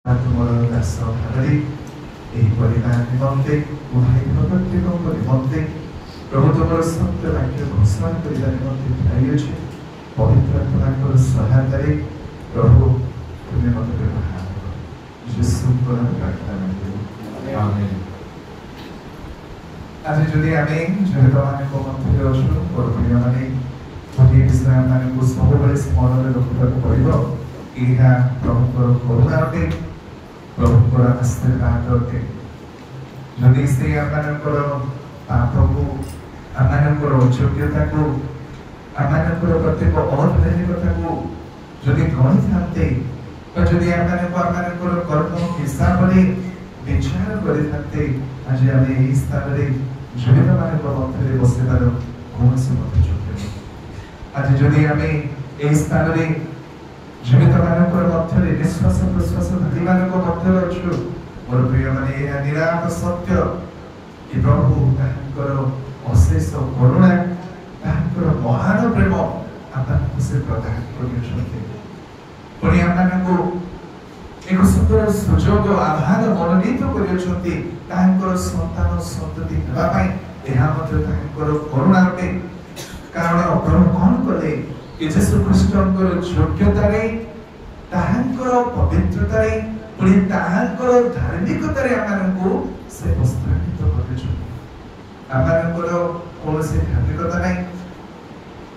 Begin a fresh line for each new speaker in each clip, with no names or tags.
तुमर दास भाବରେ ଏହି ପରିବାର ନିମନ୍ତେ ପ୍ରତ୍ୟେକ ନିମନ୍ତେ ପ୍ରଭୁ ତୁମର ସତ୍ୟ ବାକ୍ୟ ଘୋଷଣା କରିବା ନିମନ୍ତେ ଠିଆହେଇଅଛି। ପବିତ୍ର ଆତ୍ମାଙ୍କର ସହାୟତାରେ ପ୍ରଭୁ ତୁମେ ମୋତେ ବ୍ୟବହାର କର। ଯୀଶୁଙ୍କର ପ୍ରାର୍ଥନା ମାଗିବୁ, ଆମେନ୍। ଆଜି ଯଦି ଆମେ ଝିଅମାନଙ୍କ ମଧ୍ୟରେ ଅଛୁ, ମୋର ପ୍ରିୟମାନେ, ଗୋଟିଏ ବିଷୟ ଆମମାନଙ୍କୁ ସବୁବେଳେ ସ୍ମରଣରେ ରଖିବାକୁ ପଡ଼ିବ। ଏହା ପ୍ରଭୁଙ୍କର କରୁଣା ଅଟେ, ପ୍ରଭୁଙ୍କର ଆଶୀର୍ବାଦ ଅଟେ। ଯଦି ସେ ଆମମାନଙ୍କର ପାପକୁ, ଆମମାନଙ୍କର ଅଯୋଗ୍ୟତାକୁ, ଆମମାନଙ୍କର ପ୍ରତ୍ୟେକ ଅଧାର୍ମିକତାକୁ ଯଦି ଗଣିଥାନ୍ତେ ବା ଯଦି ଆମମାନଙ୍କର କର୍ମ ହିସାବରେ ବିଚାର କରିଥାନ୍ତେ, ଆଜି ଆମେ ଏହି ସ୍ଥାନରେ ଜୀବିତମାନଙ୍କ ମଧ୍ୟରେ ବସିବାର କୌଣସି ମଧ୍ୟ ଯୋଗ୍ୟ ନାହିଁ। ଆଜି ଯଦି ଆମେ ଏହି ସ୍ଥାନରେ ଜୀବିତମାନଙ୍କର ମଧ୍ୟରେ ନିଶ୍ୱାସ ପ୍ରଶ୍ୱାସ ଧାରୀମାନଙ୍କ ମଧ୍ୟରେ ଅଛୁ, ମୋର ପ୍ରିୟମାନେ, ଏହା ନିରାଟ ସତ୍ୟ କି ପ୍ରଭୁ ତାହାଙ୍କର ଅଶେଷ କରୁଣା, ତାହାଙ୍କର ମହାନ ପ୍ରେମ ଆମମାନଙ୍କୁ ସେ ପ୍ରଦାନ କରିଅଛନ୍ତି। ପୁଣି ଆମମାନଙ୍କୁ ଏକ ସୁନ୍ଦର ସୁଯୋଗ ଆହ୍ୱାନ ମନୋନୀତ କରିଅଛନ୍ତି ତାହାଙ୍କର ସନ୍ତାନ ସନ୍ତତି ହେବା ପାଇଁ। ଏହା ମଧ୍ୟ ତାହାଙ୍କର କରୁଣା ଅଟେ। କାରଣ ପ୍ରଭୁ କ'ଣ କଲେ କି ଯୀଶୁ ଖ୍ରୀଷ୍ଟଙ୍କର ଯୋଗ୍ୟତାରେ, ତାହାଙ୍କର ପବିତ୍ରତାରେ, ପୁଣି ତାହାଙ୍କର ଧାର୍ମିକତାରେ ଆମମାନଙ୍କୁ ସେ ବସ୍ତ୍ରାନ୍ୱିତ କରିଛନ୍ତି। ଆମମାନଙ୍କର କୌଣସି ଧାର୍ମିକତା ନାହିଁ,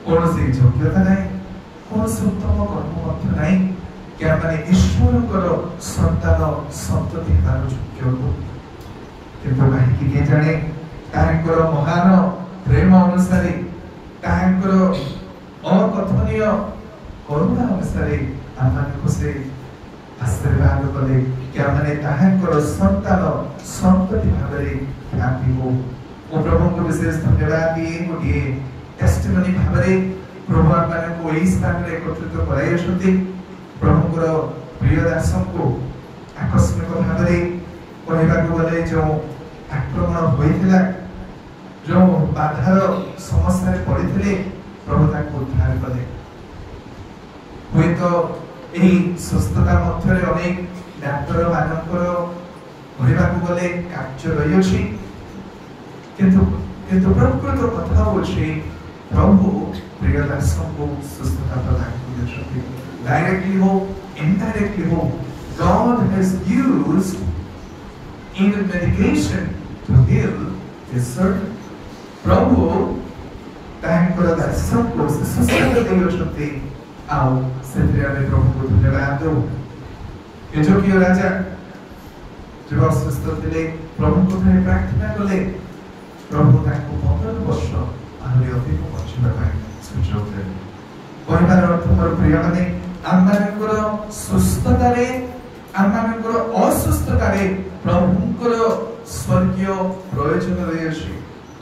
କୌଣସି ଯୋଗ୍ୟତା ନାହିଁ, କୌଣସି ଉତ୍ତମ କର୍ମ ମଧ୍ୟ ନାହିଁ କି ଆମମାନେ ଈଶ୍ୱରଙ୍କର ସନ୍ତାନ ସନ୍ତତି ହେବାର ଯୋଗ୍ୟ। କିନ୍ତୁ କାହିଁକି କେଜାଣେ ତାହାଙ୍କର ମହାନ ପ୍ରେମ ଅନୁସାରେ, ତାହାଙ୍କର ଅକଥନୀୟ କରୁଣା ଅନୁସାରେ ଆମମାନଙ୍କୁ ସେ ଆଶୀର୍ବାଦ କଲେ କି ଆମମାନେ ତାହାଙ୍କର ସନ୍ତାନ ସନ୍ତତି ଭାବରେ ବ୍ୟାପିବୁ। ମୁଁ ପ୍ରଭୁଙ୍କୁ ବିଶେଷ ଧନ୍ୟବାଦ ଦିଏ। ଗୋଟିଏ ଟେଷ୍ଟିମନି ଭାବରେ ପ୍ରଭୁ ଆମମାନଙ୍କୁ ଏହି ସ୍ଥାନରେ ଏକତ୍ରିତ କରାଇଛନ୍ତି। ପ୍ରଭୁଙ୍କର ପ୍ରିୟ ଦାସଙ୍କୁ ଆକସ୍ମିକ ଭାବରେ କହିବାକୁ ଗଲେ ଯେଉଁ ଆକ୍ରମଣ ହୋଇଥିଲା, ଯେଉଁ ବାଧାର ସମସ୍ୟାରେ ପଡ଼ିଥିଲେ, ପ୍ରଭୁ ତାଙ୍କୁ ଉଦ୍ଧାର କଲେ। ହୁଏତ ଏହି ସୁସ୍ଥତା ମଧ୍ୟରେ ଅନେକ ଡାକ୍ତର ମାନଙ୍କର କହିବାକୁ ଗଲେ କାର୍ଯ୍ୟ ରହିଅଛି, କିନ୍ତୁ ପ୍ରକୃତ କଥା ହେଉଛି ପ୍ରଭୁ ପ୍ରିୟ ଦାସଙ୍କୁ ସୁସ୍ଥତା ପ୍ରଦାନ କରିଅଛନ୍ତି। Directly ho, indirectly ho, God has used even medication to heal his servant. प्रभु ताहाଙ୍କର ଦାସଙ୍କୁ ସୁସ୍ଥତା ଦେଇଅଛନ୍ତି। ଆଉ ସେଥିରେ ଆମେ ପ୍ରଭୁଙ୍କୁ ଧନ୍ୟବାଦ ଦେଉ। ଯୋଗ୍ୟ ରାଜା ଯେବେ ଅସୁସ୍ଥ ଥିଲେ, ପ୍ରଭୁଙ୍କ ଠାରେ ପ୍ରାର୍ଥନା କଲେ, ପ୍ରଭୁ ତାଙ୍କୁ 15 ବର୍ଷ ଆହୁରି ଅଧିକ ବଞ୍ଚିବା ପାଇଁ ସୁଯୋଗ ଦେଲେ। କହିବାର ଅର୍ଥ, ମୋର ପ୍ରିୟମାନେ, ଆମମାନଙ୍କର ସୁସ୍ଥତାରେ, ଆମମାନଙ୍କର ଅସୁସ୍ଥତାରେ ପ୍ରଭୁଙ୍କର ସ୍ୱର୍ଗୀୟ ପ୍ରୟୋଜନ ରହିଅଛି।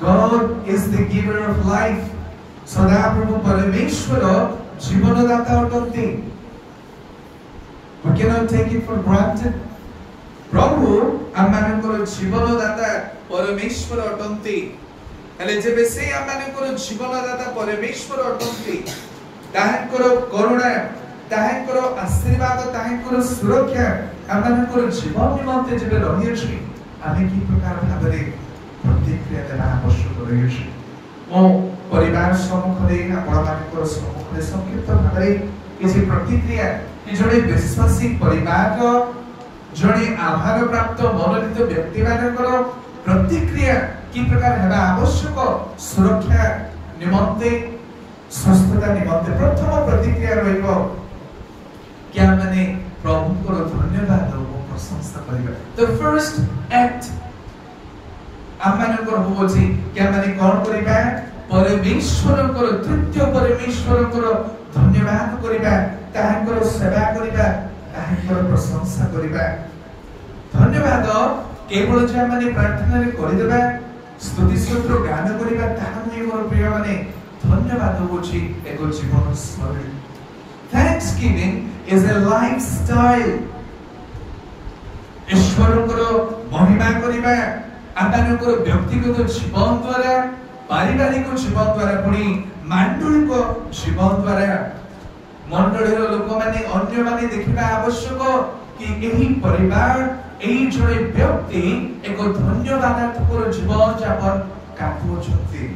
God is the giver of life. ସଦାପ୍ରଭୁ ପରମେଶ୍ୱର ଜୀବନଦାତା ଅଟନ୍ତି। We cannot take it for granted. ପ୍ରଭୁ ଆମମାନଙ୍କର ଜୀବନଦାତା ପରମେଶ୍ୱର ଅଟନ୍ତି। ହେଲେ ଯେବେ ସେ ଆମମାନଙ୍କର ଜୀବନଦାତା ପରମେଶ୍ୱର ଅଟନ୍ତି, ତାହାଙ୍କର କରୁଣା, ତାହାଙ୍କର ଆଶୀର୍ବାଦ, ତାହାଙ୍କର ସୁରକ୍ଷା ଆମମାନଙ୍କର ଜୀବନ ନିମନ୍ତେ ଯେବେ ରହିଅଛି, ଆମେ କି ପ୍ରକାର ଭାବରେ ପ୍ରତିକ୍ରିୟା ଦେବା ଆବଶ୍ୟକ ରହିଅଛି। ମୋ ପରିବାର ସମ୍ମୁଖରେ, ଆପଣମାନଙ୍କର ସମ୍ମୁଖରେ ସଂକ୍ଷିପ୍ତ ଭାବରେ କିଛି ପ୍ରତିକ୍ରିୟା, ଜଣେ ବିଶ୍ୱାସୀ ପରିବାରର, ଜଣେ ଆହ୍ୱାନ ପ୍ରାପ୍ତ ମନୋନୀତ ବ୍ୟକ୍ତିମାନଙ୍କର ପ୍ରତିକ୍ରିୟା କି ପ୍ରକାର ହେବା ଆବଶ୍ୟକ ସୁରକ୍ଷା ନିମନ୍ତେ, ସୁସ୍ଥତା ନିମନ୍ତେ। ପ୍ରଥମ ପ୍ରତିକ୍ରିୟା ରହିବ କି ଆମମାନେ ପ୍ରଭୁଙ୍କର ଧନ୍ୟବାଦ ଓ ପ୍ରଶଂସା କରିବା। The first act ଆମମାନଙ୍କର ହେଉଛି କି ଆମମାନେ କ'ଣ କରିବା? ପରମେଶ୍ୱରଙ୍କର, ତୃତୀୟ ପରମେଶ୍ୱରଙ୍କର ଧନ୍ୟବାଦ କରିବା, ତାହାଙ୍କର ସେବା କରିବା, ତାହାଙ୍କର ପ୍ରଶଂସା କରିବା। ଧନ୍ୟବାଦ କେବଳ ଯେ ଆମମାନେ ପ୍ରାର୍ଥନାରେ କରିଦେବା, ସ୍ତୁତି ସ୍ତୋତ୍ର ଗାନ କରିବା, ତାହା ନୁହେଁ ମୋର ପ୍ରିୟମାନେ। ଧନ୍ୟବାଦ ହେଉଛି ଏକ ଜୀବନ ଶୈଳୀ। Thanksgiving is a lifestyle. ଈଶ୍ୱରଙ୍କର ମହିମା କରିବା ଆମମାନଙ୍କର ବ୍ୟକ୍ତିଗତ ଜୀବନ ଦ୍ୱାରା, ପାରିବାରିକ ଜୀବନ ଦ୍ୱାରା, ପୁଣି ମାଣ୍ଡଳିକ ଜୀବନ ଦ୍ୱାରା। ମଣ୍ଡଳୀର ଲୋକମାନେ, ଅନ୍ୟମାନେ ଦେଖିବା ଆବଶ୍ୟକ कि यही परिवार यही जड़े व्यक्ति एक धन्यवादात्मक जीवन यापन काटुछंती।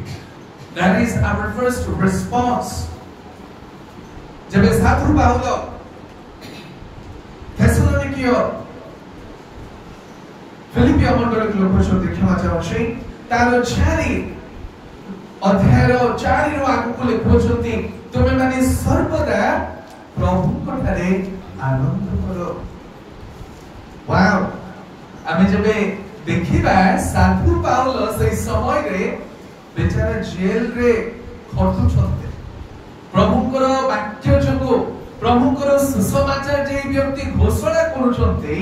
That is our first response. जब साधु पाउलो थेसलोनिकियो फिलिपियो मंडल के लोक शब्द क्षमा चाहूछी तार 4 अध्याय 4 रो आगु लिखुछंती तुमे माने सर्वदा प्रभु ठारे आनंद करो। वाओ आमे जबे देखिबा साधु पाउलो से समय रे बेचारा जेल रे खटु छते प्रभुकर वाक्य जको प्रभुकर सुसमाचार जे व्यक्ति घोषणा करूछंते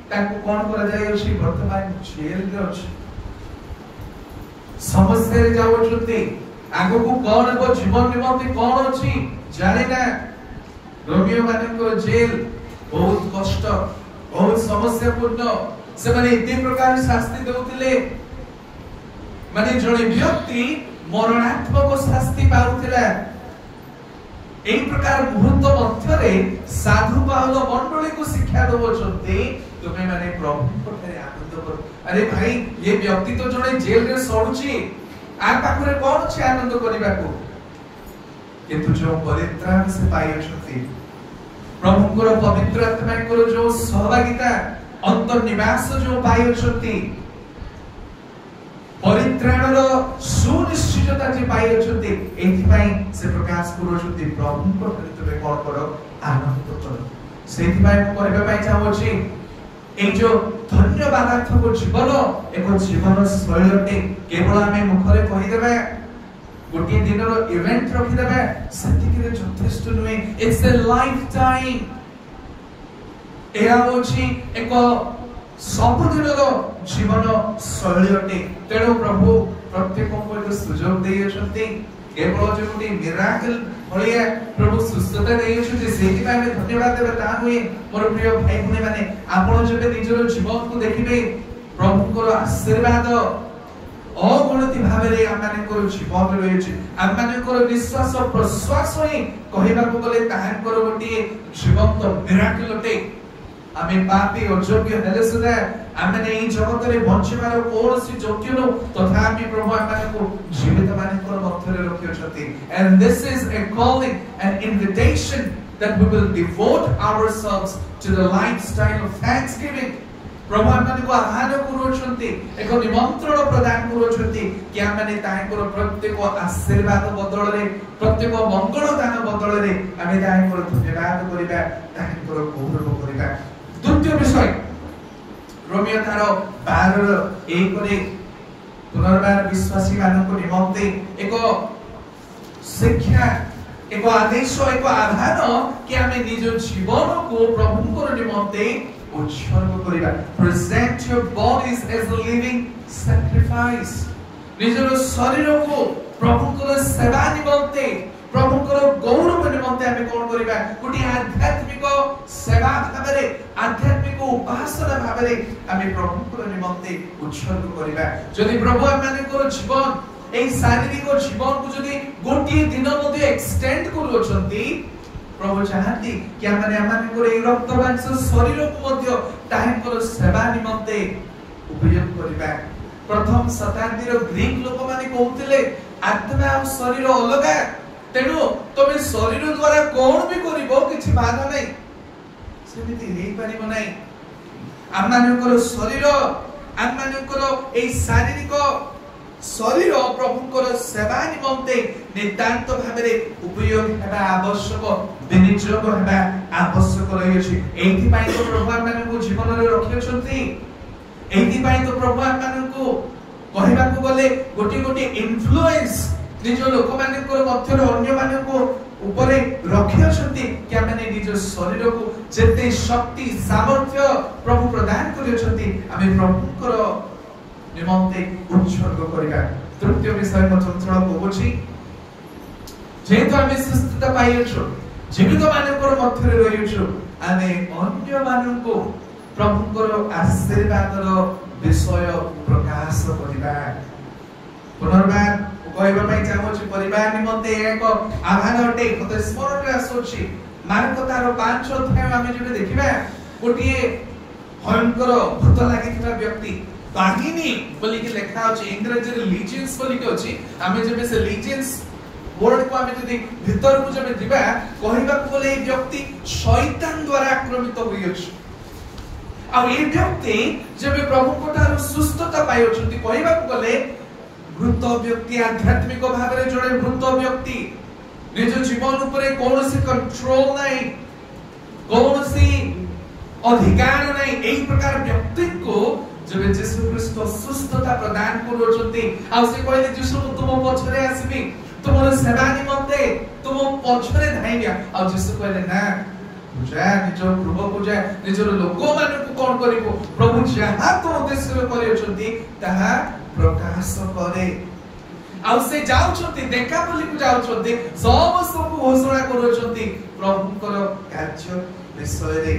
ताको कोन करा जाय अछि वर्तमान जेल रे अछि समस्या रे जावछंते आगो को कोन हो जीवन निमंते कोन अछि जाने ना। रोमियो मानकर जेल बहुत कष्ट बहुत समस्यापूर्ण से माने इते प्रकार शास्ति देउतिले माने जणे व्यक्ति मरणात्मक शास्ति पाउतिला। एई प्रकार मुहूर्त मध्यरे साधु पाउलो मंडली को शिक्षा दबोचंते तुमे माने प्रभु ठारे आनंद करो। अरे भाई ये व्यक्ति तो जणे जेल रे सडुची आ पाखरे कोन छै आनंद करिबा को किंतु जो परित्राण से पाइछंती प्रभुकर पवित्र आत्मा को जो सहभागिता अंतर्निवास जो पाइछंती परित्राणर सुनिश्चितता जे पाइछंती एथि पई से प्रकाश करूछंती प्रभुको ठारे कोन करो आनंद करो। सेथि पई म करबा पई चाहूछी ए जो धन्यवादात्मक जीवन एक जीवन शैलीटे केवल आमे मुखरे कहि देबा गोटे दिन रो इवेंट रखि देबा सेति के यथेष्ट नुए। इट्स अ लाइफ टाइम एया होची एक सबुदिनर जीवन शैली अटे। तेणु प्रभु प्रत्येक को सुजोग देइछंती केवल जो गोटे मिराकल भलिया प्रभु सुस्थता देइछंती सेति पय हम धन्यवाद देबा ता हुए। मोर प्रिय भाई भने माने आपण जबे निजर जीवन को देखिबे प्रभुकर आशीर्वाद अगणति भाबरे आमानकर जीवन रहिछि आमानकर विश्वास प्रश्वास ही कहिबा को गले ताहाकर गोटे जीवंत मिराकल अटे। आमे पापी अयोग्य हेले सुदा आमे एई जगत रे बंचिबार कोनसी योग्य नो तथापि प्रभु आमानकु जीवित मानकर मध्यरे रखिछथि। And this is a calling, an invitation that we will devote ourselves to the lifestyle of thanksgiving. प्रभु आमानकु आह्वान करूछथि एक निमंत्रण प्रदान करूछथि कि आमे तांकर प्रत्येक आशीर्वाद बदल रे प्रत्येक मंगल दान बदल रे आमे तांकर धन्यवाद करिबा तांकर गौरव करिबा। द्वितीय विषय रोमियो तार 12:1 रे पुनर्बार विश्वासी मानको निमंते एक शिक्षा एक आदेश एक आह्वान कि आमे निज जीवन को प्रभुकर निमंते उत्सर्ग करिबा। Present your bodies as a living sacrifice निजर शरीर को प्रभुकर सेवा निमंते प्रभुकर गौरव निमंते आमे कोन करिबा गोटे आध्यात्मिक सेवा भाबरे आध्यात्मिक उपासना भाबरे आमे प्रभुकर निमंते उत्सर्ग करिबा। जदि प्रभु आमानकर जीवन ए शारीरिक जीवन को जदि गोटे दिन मध्ये एक्सटेंड करूछंती प्रभु चाहती कि आमे आमानकर ए रक्त मांस शरीर को मध्ये ताहाकर सेवा निमंते उपयोग करिबा। प्रथम शताब्दी रो ग्रीक लोक माने कहउतिले आत्मा और शरीर अलगा तेनु तमे शरीर द्वारा कोन भी करिवो किछि बाधा नै सेमिति हेइ परिबो नै। आमानकर शरीर आमानकर ए शारीरिक शरीर प्रभुकर सेवा निमंते नितांत भाबरे उपयोग हेबा आवश्यक विनियोग हेबा आवश्यक रहिछि। एथि पई तो प्रभु आमानकु जीवन रे रखिछथि। एथि पई तो प्रभु आमानकु कहिबा को गले गोटी गोटी इन्फ्लुएंस निज लोक मानकर मध्य अन्य मानक ऊपरे रखिछथि कि आमे निज शरीर को जेते शक्ति सामर्थ्य प्रभु प्रदान करिछथि आमे प्रभुकर निमंते उत्सर्ग करिबा। तृतीय विषय म चंचल कहूछि जेतो आमे सुस्थता पाइछु जीवित मानकर मध्य रहिछु आमे अन्य मानक प्रभुकर आशीर्वादर विषय प्रकाश करिबा। पुनर्बार कहबा पई चाहूछि परिवार निमंते एक आह्वान अटे मते स्मरण रे आसुछि मार्क तार 5 अध्याय आमे जेबे देखिबा गोटे भयंकर भूत लगी व्यक्ति बाहिनी बोली कि लिखा अछि इंग्रजी रे लीजेंस बोली कि अछि आमे जबे से लीजेंस वर्ड को आमे जदी भीतर को जबे दिबा कहिबा को बोले ए व्यक्ति शैतान द्वारा आक्रमित होई अछि आ ए व्यक्ति जबे प्रभु को तार सुस्थता पाइ अछंती कहिबा को बोले मृत व्यक्ति आध्यात्मिक भाव रे जोड़े मृत व्यक्ति निज जीवन ऊपर कोनोसी कंट्रोल नाही कोनोसी अधिकार नाही एई प्रकार व्यक्ति को जब यीशु ख्रीष्ट सुस्थता प्रदान करूछंती आ से कहले यीशु तुम पछरे आसीबी तुमर सेवा निमंते तुम पछरे धाइया आ यीशु कहले ना बुझा निज प्रभु बुझा निजर लोक मान को कोन करिवो प्रभु जहा तो उद्देश्य करियछंती ताहा प्रकाश करे आ से जाउछंती देखा बोली को जाउछंती समस्त को घोषणा करूछंती प्रभुकर कार्य विषय रे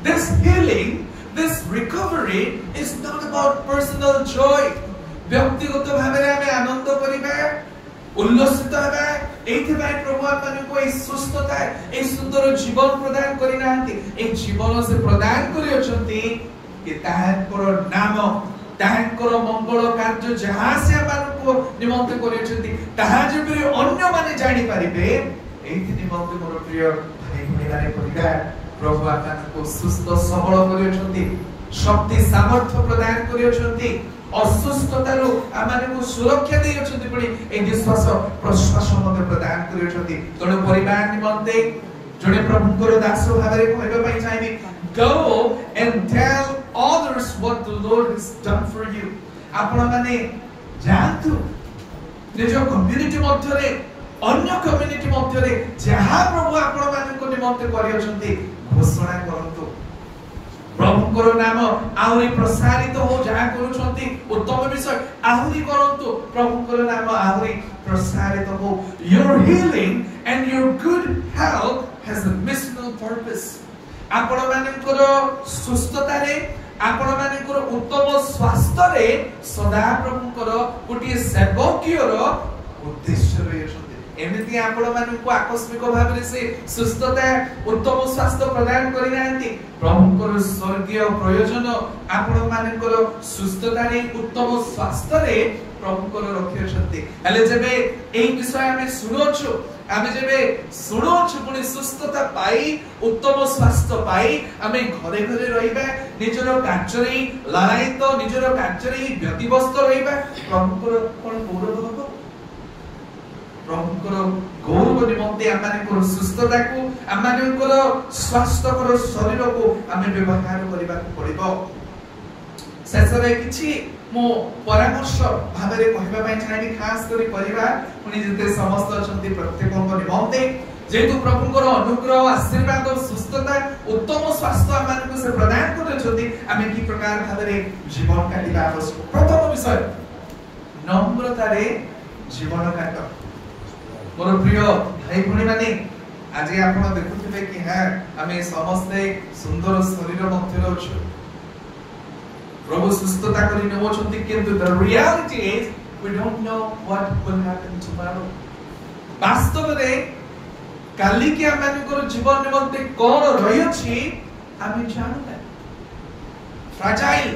this healing this recovery is not about personal joy व्यक्तिगत भाव रे हमें आनंद करिबा उल्लसित हेबा एथि भाई प्रभु आपन को ए सुस्थता ए सुंदर जीवन प्रदान करि नांती ए जीवन से प्रदान करि अछंती कि ताहार नाम ताहार मंगल कार्य जहां से आपन को निमंत्रण करि अछंती ताहा जेबे अन्य माने जानि परिबे एथि निमंत्रण मोर प्रिय भाई भगिनी परिवार प्रभु आपन को सुस्थ सबल करि अछंती शक्ति सामर्थ्य प्रदान करि अछंती असुस्थता रो आमाने को सुरक्षा दे अछंती पडी ए विश्वास प्रश्वास मते प्रदान करि अछंती तोड़ परिवार निमंते जणे प्रभु को दास भाबरे कहबा पई चाहि go and tell others what the Lord has done for you आपण माने जानतु निज कम्युनिटी मध्य रे अन्य कम्युनिटी मध्य रे जहा प्रभु आपण माने को निमंते करि अछंती घोषणा करंतु प्रभुकर नाम आहुरी प्रसारित हो जहा करूछंती उत्तम विषय आहुरी करंतु प्रभुकर नाम आहुरी प्रसारित हो your healing and your good health has a missional purpose आपण मानकर सुस्थता रे आपण मानकर उत्तम स्वास्थ्य रे सदा प्रभुकर गोटे सेवकीयर उद्देश्य रहै एमिति आपण मानु को आकस्मिक भाव रे से सुस्थता उत्तम स्वास्थ्य प्रदान करि नांती प्रभुकर स्वर्गीय प्रयोजन आपण मानकर सुस्थता रे उत्तम स्वास्थ्य रे प्रभुकर रखि छथि हले जेबे एई विषय हमें सुनोछु आमे जेबे सुनोछु पुनी सुस्थता पाई उत्तम स्वास्थ्य पाई हमें घरे घरे रहिबा निजर कार्य रे लड़ाई तो निजर कार्य रे व्यतिव्यस्त रहिबा प्रभुकर कोन गौरव हो प्रभुकर गौरव निमंते आमानकर सुस्थता को आमानकर स्वास्थ्यकर शरीर को आमे व्यवहार करबा पड़िबो शेषरे किछि मो परामर्श भाबरे कहबा पई चाहि खास करी परिवार पुनी जते समस्त अछंती प्रत्येकक निमंते जेतु प्रभुकर अनुग्रह आशीर्वाद और सुस्थता उत्तम स्वास्थ्य आमानक से प्रदान करछथि आमे की प्रकार भाबरे जीवन काटिबा आवश्यक प्रथम विषय नम्रता रे जीवन काट मोर प्रिय भाई भणी माने आज आपण देखुथिबे कि हां आमे समस्त सुंदर शरीर मध्य रहछु प्रभु सुस्थता करि नेवछंती किंतु the reality is we don't know what will happen tomorrow वास्तव रे काली के आमानकर जीवन निमंते कोन रहि अछि आमे जानु ना फ्राजाइल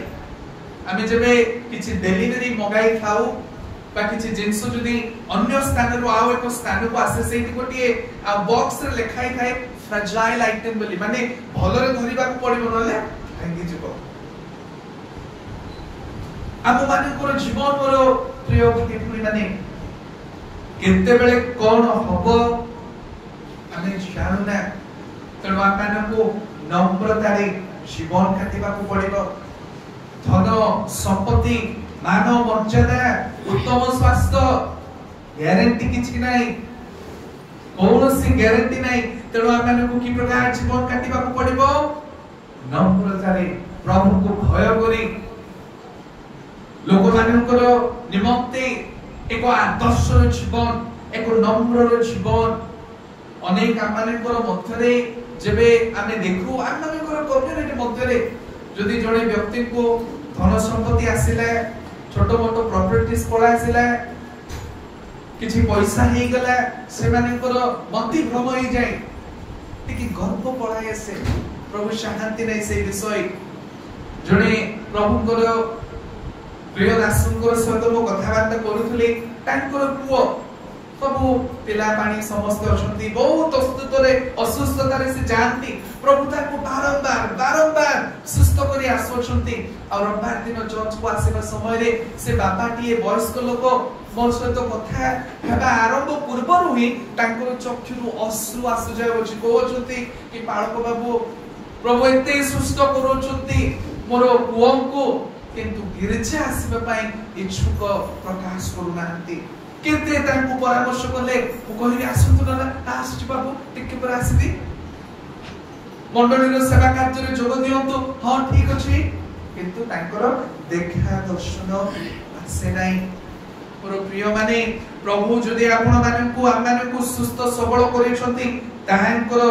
आमे जेबे किछि डेलिवरी मगाई खाऊ बाकी जिनस जदी अन्य स्थान रो आउ एक स्थान को आसे सेठी गोटिए आ बॉक्स रे लिखाई थाए फ्राजाइल आइटम बोली माने भलरे धरिबा को पड़िबो नले भांगी जिवो आम मानकर जीवन मोर प्रिय भाई माने केते बेले कोन हबो आमे जानु ना तणो आमान को नम्रता रे जीवन काटिबा को पड़िबो धन संपत्ति मानव मर्यादा उत्तम स्वास्थ्य ग्यारंटी किछि नाही कोनोसी ग्यारंटी नाही तेणु आमे को की प्रकार जीवन काटिबा को पड़िबो नम्रता रे प्रभु को भय करी लोक मानकर निमंते एक आदर्श जीवन एक नम्र जीवन अनेक आमानकर मध्य रे जेबे आमे देखु आमानकर कम्युनिटी मध्य रे जदी जणे व्यक्ति को धन संपत्ति आसिला छोटो मोटो प्रॉपर्टीज पळा आसिला किछि पैसा हे गला से मानकर मति भ्रम हे जाय टिकि गर्व पळा आसे प्रभु चाहती नहीं से विषय जड़े प्रभुଙ୍କର प्रिय दासଙ୍କର सहित मो कथाबार्ता करूथले तांकर पुओ प्रभु पिला पानी समस्त अछंती बहुत असुस्थता रे से जानती प्रभु ताको बारंबार सुस्त करी आसोछंती और रविवार दिन चर्च को आसीबा समय रे से बाबाटी वयस्क लोक मोर सहित कथा हेबा आरंभ पूर्वरु ही तांकर चक्षुरु अश्रु आसु जाय अछि कहउछंती कि पाळक बाबू प्रभु एते सुस्त करूछंती मोर पुओंको किंतु गिरजा आसीबा पई इच्छुक प्रकाश करूनांती केते तांको परामर्श करले मु कहली आसंतु ना आसुची बाबू टिके पर आसीबी मंडली रो सेवा कार्य रे जोग दियंतु हां ठीक अछि किंतु तांकर देखा दर्शन आसे नै मोर प्रिय माने प्रभु जदि आपण मानकु हम मानकु सुस्त सबल करिसंती तांकर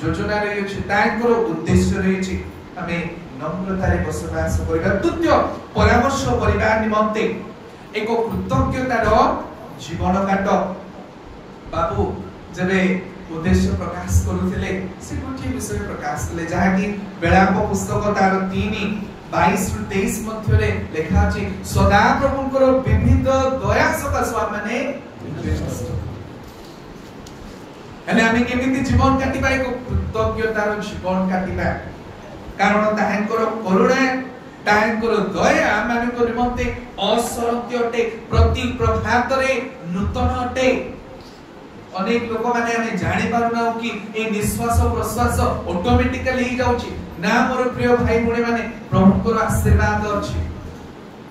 योजना रे अछि तांकर उद्देश्य रे अछि हमें नम्रता रे बसवास करिबा तुत्य परामर्श करिबा निमंते एक कृतज्ञतार जीवन काट बाबू जबे उद्देश्य प्रकाश करूथिले से गोटे विषय प्रकाश कले जहा कि बेलांब पुस्तक तार 3:22-23 मध्य रे लिखा अछि सदा प्रभुଙ୍କର विविध दया सकाश माने एने आमे केमिति जीवन काटिबा एक कृतज्ञतार जीवन काटिबा कारण ताहांकर करुणा ताहांकर दया मानक निमंते असरत्य अटे प्रति प्रभात रे नूतन अटे अनेक लोक माने हमें जानि पारुना कि ए निश्वास प्रश्वास ऑटोमेटिकली ही जाउची ना मोर प्रिय भाई भणी माने प्रभुकर आशीर्वाद अछि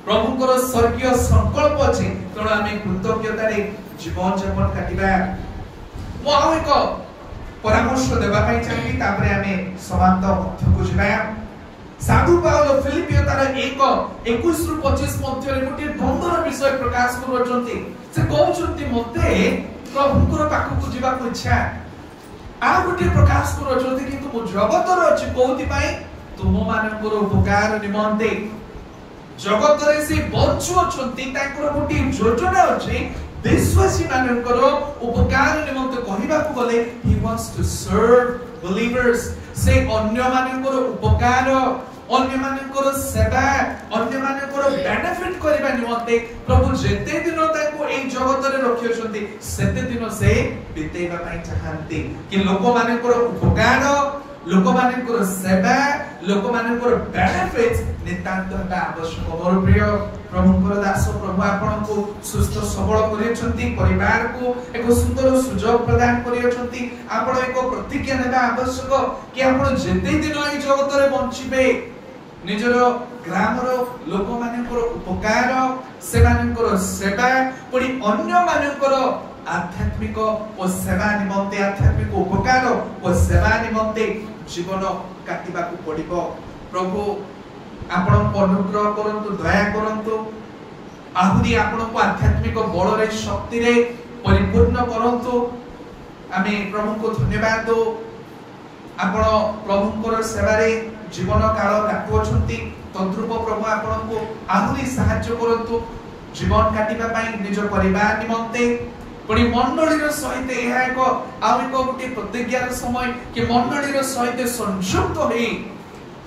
प्रभुकर स्वर्गीय संकल्प अछि तण हमें कृतज्ञता रे जीवन यापन काटिबा मो आ एक परामर्श देबा पई चाहि तापरे हमें समाप्त मध्य को जिबा साधु पाउलो फिलिपियो तार 1:21-25 मध्य रे गोटे द्वंद्वर विषय प्रकाश करछंती से कहउछंती मते प्रभुकर पाखु को जिबा को इच्छा आ गोटे प्रकाश करछंती कि तुम जगतर अछि कोउति पई तुम मानकर उपकार निमंते जगत रे से बच्चो छंती ताकर गोटे योजना अछि विश्वासी मानकर उपकार निमंते कहिबा को गले he wants to serve believers से अन्य मानकर उपकार अन्य मानकर सेवा अन्य मानकर बेनिफिट करबा निमंते प्रभु जेते दिन ताको ए जगत रे रखियछंती सेते दिन से बितेबा पई चाहंती कि लोक मानकर उपकार लोक मानकर सेवा लोक मानकर बेनिफिट्स नितांत बा आवश्यक मोर प्रिय प्रभुकर दास प्रभु आपन को सुस्त सबल करियछंती परिवार को एक सुंदर सुजोग प्रदान करियछंती आपन एक प्रतिज्ञा नेबा आवश्यक कि आपन जेते दिन ए जगत रे बंचिबे निजर ग्रामर लोक मानकर उपकार से मानकर सेवा पड़ी अन्य मानकर आध्यात्मिक और सेवा निमंते आध्यात्मिक उपकार और सेवा निमंते जीवन काटिबा को पड़िबो प्रभु आपण अनुग्रह करंतु दया करंतु आहुरी आपण को आध्यात्मिक बल रे शक्ति रे परिपूर्ण करंतु आमे प्रभु को धन्यवाद दो आपण प्रभुଙ୍କର सेवारे जीवन काल काटुछंती तद्रूप प्रभु आपण को आहुरी सहाय्य करंतु जीवन काटिबा पई निज परिवार निमंते पड़ी मंडलीर सहित यह एक गोटे प्रतिज्ञार समय कि मंडलीर सहित संयुक्त होई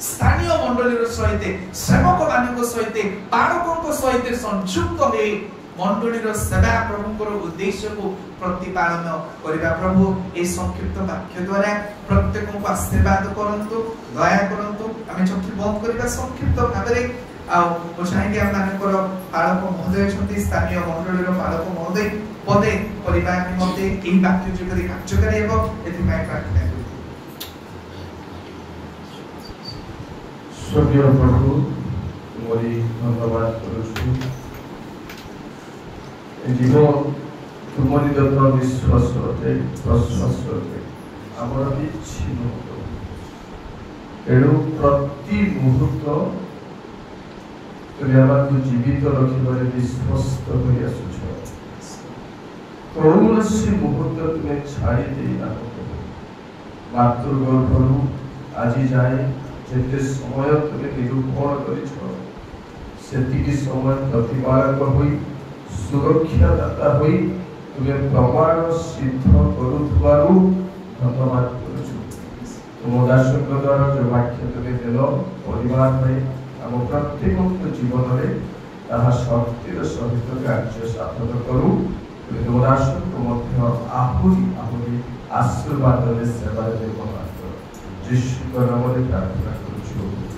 स्थानीय मंडलीर सहित सेवक मानक सहित पारकों सहित संयुक्त होई मंडलीर सेवा प्रभुଙ୍କର उद्देश्य को प्रतिपालन करिबा प्रभु ए संक्षिप्त वाक्य द्वारा प्रत्येक को आशीर्वाद करंतु दया करंतु आमे चक्षु बंद करिबा संक्षिप्त भाबरे आ चाहे हम मानकर पालक महोदय छथि स्थानीय मंडलीर पालक महोदय पदे परिवार निमंते एही वाक्य जकरी कार्यकारी हेबो एथि माय प्रार्थना
स्वर्गीय प्रभु मोरी धन्यवाद करूछु जीवन तुमरी दत्त विश्वास करते प्रश्वास करते आमर किछि नहो एणु प्रति मुहूर्त तुम आमको जीवित रखिबारे विश्वस्त होई आसुछ कौनसी मुहूर्त तुम्हें छाड़ी दे ना मातृगर्भरू आज जाए जेते समय तुम्हें निरूपण करिछ सेतिकी समय प्रतिपालक होई सुरक्षा दाता होई तुम्हें प्रमाण सिद्ध करुथबारु धन्यवाद करूछु तुम दासक द्वारा जो वाक्य तुम्हें दिल परिवार में आम प्रत्येक जीवन में ताहा शक्तिर सहित कार्य साधन करू तुम तुम दासक मध्य आहुरी आहुरी आशीर्वाद सेवा व्यवहार करो। यीशु नाम प्रार्थना करूँ।